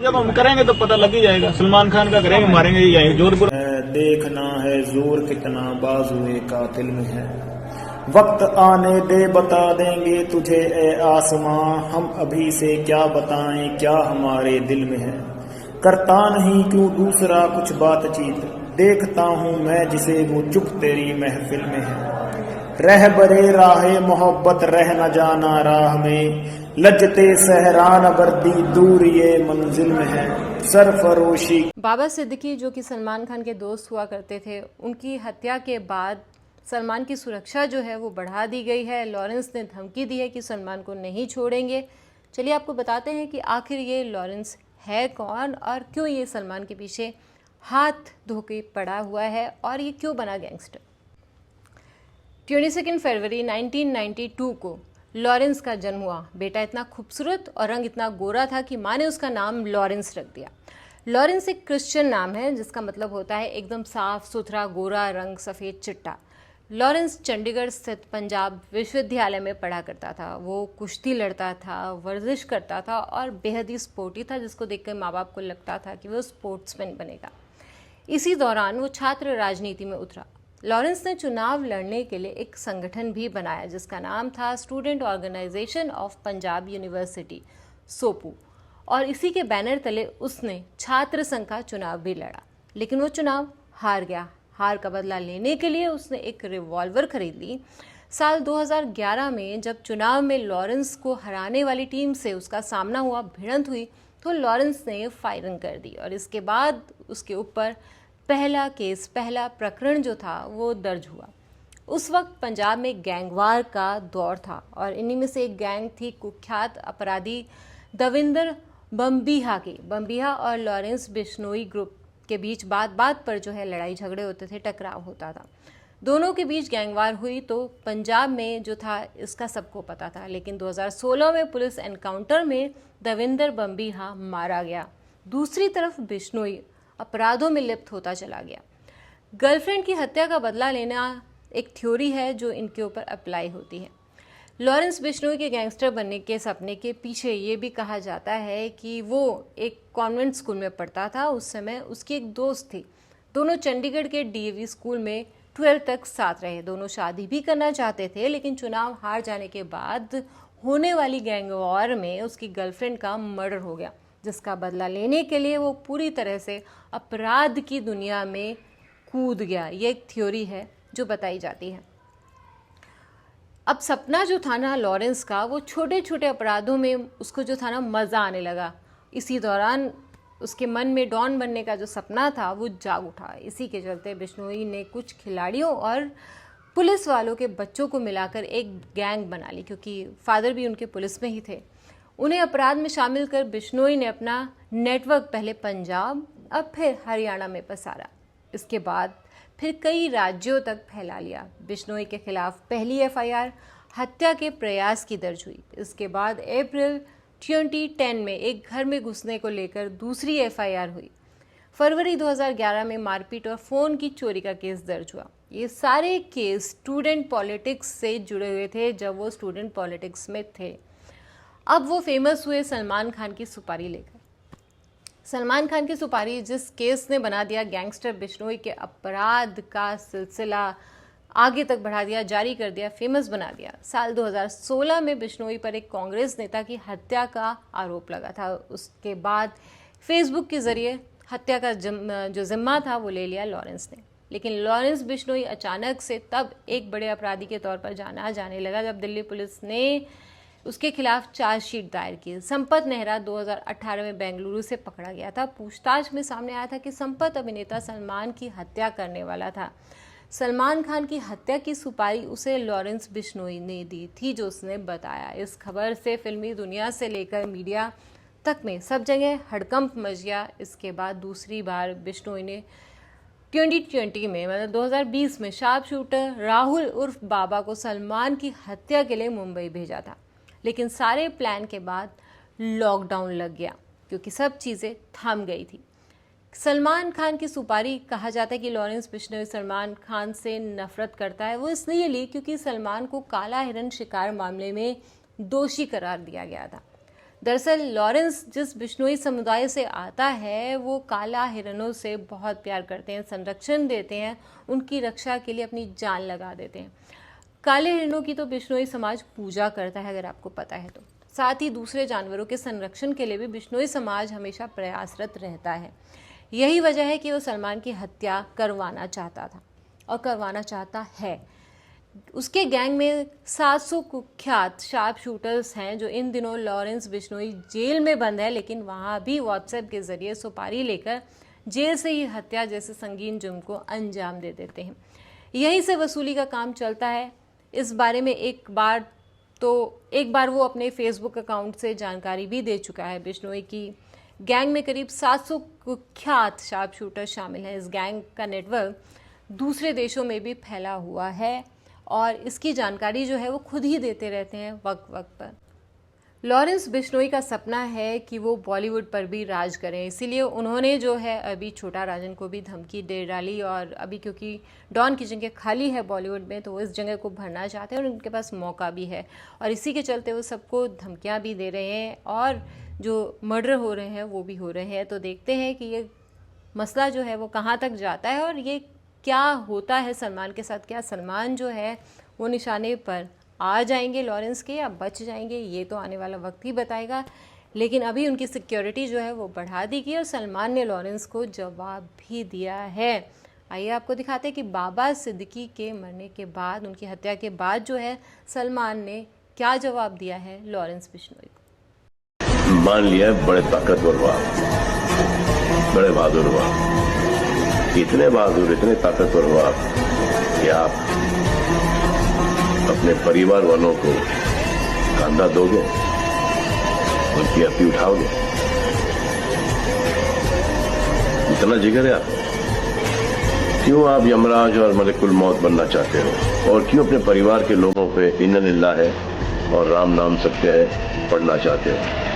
जब हम करेंगे तो पता लग ही जाएगा। सलमान खान का करेंगे, मारेंगे ही जाएंगे। जोधपुर देखना है जोर कितना बाजुए कातिल में है, वक्त आने दे बता देंगे तुझे ए आसमां, हम अभी से क्या बताएं क्या हमारे दिल में है। करता नहीं क्यों दूसरा कुछ बातचीत, देखता हूं मैं जिसे वो चुप तेरी महफिल में है। रह बरे राहे मोहब्बत रह न जाना राह में, लजते सहरान बर्दी दूर ये मंजिल में है। सरफरोशी बाबा सिद्दीकी जो कि सलमान खान के दोस्त हुआ करते थे, उनकी हत्या के बाद सलमान की सुरक्षा जो है वो बढ़ा दी गई है। लॉरेंस ने धमकी दी है कि सलमान को नहीं छोड़ेंगे। चलिए आपको बताते हैं कि आखिर ये लॉरेंस है कौन और क्यों ये सलमान के पीछे हाथ धो के पड़ा हुआ है और ये क्यों बना गैंगस्टर। 22 फरवरी 1992 को लॉरेंस का जन्म हुआ। बेटा इतना खूबसूरत और रंग इतना गोरा था कि माँ ने उसका नाम लॉरेंस रख दिया। लॉरेंस एक क्रिश्चियन नाम है जिसका मतलब होता है एकदम साफ सुथरा गोरा रंग सफ़ेद चिट्टा। लॉरेंस चंडीगढ़ स्थित पंजाब विश्वविद्यालय में पढ़ा करता था। वो कुश्ती लड़ता था, वर्जिश करता था और बेहद ही स्पोर्टी था, जिसको देखकर माँ बाप को लगता था कि वो स्पोर्ट्समैन बनेगा। इसी दौरान वो छात्र राजनीति में उतरा। लॉरेंस ने चुनाव लड़ने के लिए एक संगठन भी बनाया जिसका नाम था Student Organisation of Punjab University SOPU, और इसी के बैनर तले उसने छात्र संघ का चुनाव भी लड़ा, लेकिन वो चुनाव हार गया। हार का बदला लेने के लिए उसने एक रिवॉल्वर खरीद ली। साल 2011 में जब चुनाव में लॉरेंस को हराने वाली टीम से उसका सामना हुआ, भिड़ंत हुई, तो लॉरेंस ने फायरिंग कर दी और इसके बाद उसके ऊपर पहला केस, पहला प्रकरण जो था वो दर्ज हुआ। उस वक्त पंजाब में गैंगवार का दौर था और इन्हीं में से एक गैंग थी कुख्यात अपराधी दविंदर बम्बीहा की। बम्बीहा और लॉरेंस बिश्नोई ग्रुप के बीच बात बात पर जो है लड़ाई झगड़े होते थे, टकराव होता था। दोनों के बीच गैंगवार हुई तो पंजाब में जो था इसका सबको पता था, लेकिन 2016 में पुलिस एनकाउंटर में दविंदर बम्बीहा मारा गया। दूसरी तरफ बिश्नोई अपराधों में लिप्त होता चला गया। गर्लफ्रेंड की हत्या का बदला लेना एक थ्योरी है जो इनके ऊपर अप्लाई होती है। लॉरेंस बिश्नोई के गैंगस्टर बनने के सपने के पीछे ये भी कहा जाता है कि वो एक कॉन्वेंट स्कूल में पढ़ता था। उस समय उसकी एक दोस्त थी। दोनों चंडीगढ़ के डीएवी स्कूल में 12 तक साथ रहे। दोनों शादी भी करना चाहते थे, लेकिन चुनाव हार जाने के बाद होने वाली गैंग वॉर में उसकी गर्लफ्रेंड का मर्डर हो गया, जिसका बदला लेने के लिए वो पूरी तरह से अपराध की दुनिया में कूद गया। ये एक थ्योरी है जो बताई जाती है। अब सपना जो था ना लॉरेंस का, वो छोटे छोटे अपराधों में उसको जो था ना मज़ा आने लगा। इसी दौरान उसके मन में डॉन बनने का जो सपना था वो जाग उठा। इसी के चलते बिश्नोई ने कुछ खिलाड़ियों और पुलिस वालों के बच्चों को मिलाकर एक गैंग बना ली, क्योंकि फादर भी उनके पुलिस में ही थे। उन्हें अपराध में शामिल कर बिश्नोई ने अपना नेटवर्क पहले पंजाब, अब फिर हरियाणा में पसारा। इसके बाद फिर कई राज्यों तक फैला लिया। बिश्नोई के खिलाफ पहली एफआईआर हत्या के प्रयास की दर्ज हुई। इसके बाद अप्रैल 2010 में एक घर में घुसने को लेकर दूसरी एफआईआर हुई। फरवरी 2011 में मारपीट और फ़ोन की चोरी का केस दर्ज हुआ। ये सारे केस स्टूडेंट पॉलिटिक्स से जुड़े हुए थे जब वो स्टूडेंट पॉलिटिक्स में थे। अब वो फेमस हुए सलमान खान की सुपारी लेकर। सलमान खान की सुपारी जिस केस ने बना दिया गैंगस्टर बिश्नोई के अपराध का सिलसिला आगे तक बढ़ा दिया, जारी कर दिया, फेमस बना दिया। साल 2016 में बिश्नोई पर एक कांग्रेस नेता की हत्या का आरोप लगा था। उसके बाद फेसबुक के जरिए हत्या का जो जिम्मा था वो ले लिया लॉरेंस ने। लेकिन लॉरेंस बिश्नोई अचानक से तब एक बड़े अपराधी के तौर पर जाना जाने लगा जब दिल्ली पुलिस ने उसके खिलाफ चार्जशीट दायर की। संपत नेहरा 2018 में बेंगलुरु से पकड़ा गया था। पूछताछ में सामने आया था कि संपत अभिनेता सलमान की हत्या करने वाला था। सलमान खान की हत्या की सुपारी उसे लॉरेंस बिश्नोई ने दी थी, जो उसने बताया। इस खबर से फिल्मी दुनिया से लेकर मीडिया तक में सब जगह हड़कंप मच गया। इसके बाद दूसरी बार बिश्नोई ने 2020 में मतलब 2020 में शार्प शूटर राहुल उर्फ बाबा को सलमान की हत्या के लिए मुंबई भेजा था। लेकिन सारे प्लान के बाद लॉकडाउन लग गया क्योंकि सब चीज़ें थम गई थी। सलमान खान की सुपारी कहा जाता है कि लॉरेंस बिश्नोई सलमान खान से नफरत करता है। वो इसलिए ली क्योंकि सलमान को काला हिरन शिकार मामले में दोषी करार दिया गया था। दरअसल लॉरेंस जिस बिश्नोई समुदाय से आता है वो काला हिरणों से बहुत प्यार करते हैं, संरक्षण देते हैं, उनकी रक्षा के लिए अपनी जान लगा देते हैं। काले हिरणों की तो बिश्नोई समाज पूजा करता है, अगर आपको पता है तो। साथ ही दूसरे जानवरों के संरक्षण के लिए भी बिश्नोई समाज हमेशा प्रयासरत रहता है। यही वजह है कि वो सलमान की हत्या करवाना चाहता था और करवाना चाहता है। उसके गैंग में 700 कुख्यात शार्प शूटर्स हैं जो इन दिनों लॉरेंस बिश्नोई जेल में बंद है, लेकिन वहाँ भी व्हाट्सएप के ज़रिए सुपारी लेकर जेल से ही हत्या जैसे संगीन जुर्म को अंजाम दे देते हैं। यहीं से वसूली का काम चलता है। इस बारे में एक बार वो अपने फेसबुक अकाउंट से जानकारी भी दे चुका है। बिश्नोई की गैंग में करीब 700 कुख्यात शार्प शूटर शामिल हैं। इस गैंग का नेटवर्क दूसरे देशों में भी फैला हुआ है और इसकी जानकारी जो है वो खुद ही देते रहते हैं वक्त वक्त पर। लॉरेंस बिश्नोई का सपना है कि वो बॉलीवुड पर भी राज करें, इसीलिए उन्होंने जो है अभी छोटा राजन को भी धमकी दे डाली और अभी क्योंकि डॉन की जगह खाली है बॉलीवुड में तो वो इस जगह को भरना चाहते हैं और उनके पास मौका भी है और इसी के चलते वो सबको धमकियाँ भी दे रहे हैं और जो मर्डर हो रहे हैं वो भी हो रहे हैं। तो देखते हैं कि ये मसला जो है वो कहाँ तक जाता है और ये क्या होता है सलमान के साथ। क्या सलमान जो है वो निशाने पर आ जाएंगे लॉरेंस के या बच जाएंगे, ये तो आने वाला वक्त ही बताएगा। लेकिन अभी उनकी सिक्योरिटी जो है वो बढ़ा दी गई और सलमान ने लॉरेंस को जवाब भी दिया है। आइए आपको दिखाते हैं कि बाबा सिद्दीकी के मरने के बाद, उनकी हत्या के बाद जो है सलमान ने क्या जवाब दिया है लॉरेंस बिश्नोई को। मान लिया बड़े ताकतवर हुआ, बड़े बहादुर हुआ, इतने बहादुर इतने ताकतवर हुआ कि आप अपने परिवार वालों को कंधा दोगे, उनकी अर्थी उठाओगे, इतना जिगर है आप? क्यों आप यमराज और मलिकुल मौत बनना चाहते हो और क्यों अपने परिवार के लोगों पे इन्ना लिल्लाह है और राम नाम सत्य है पढ़ना चाहते हो?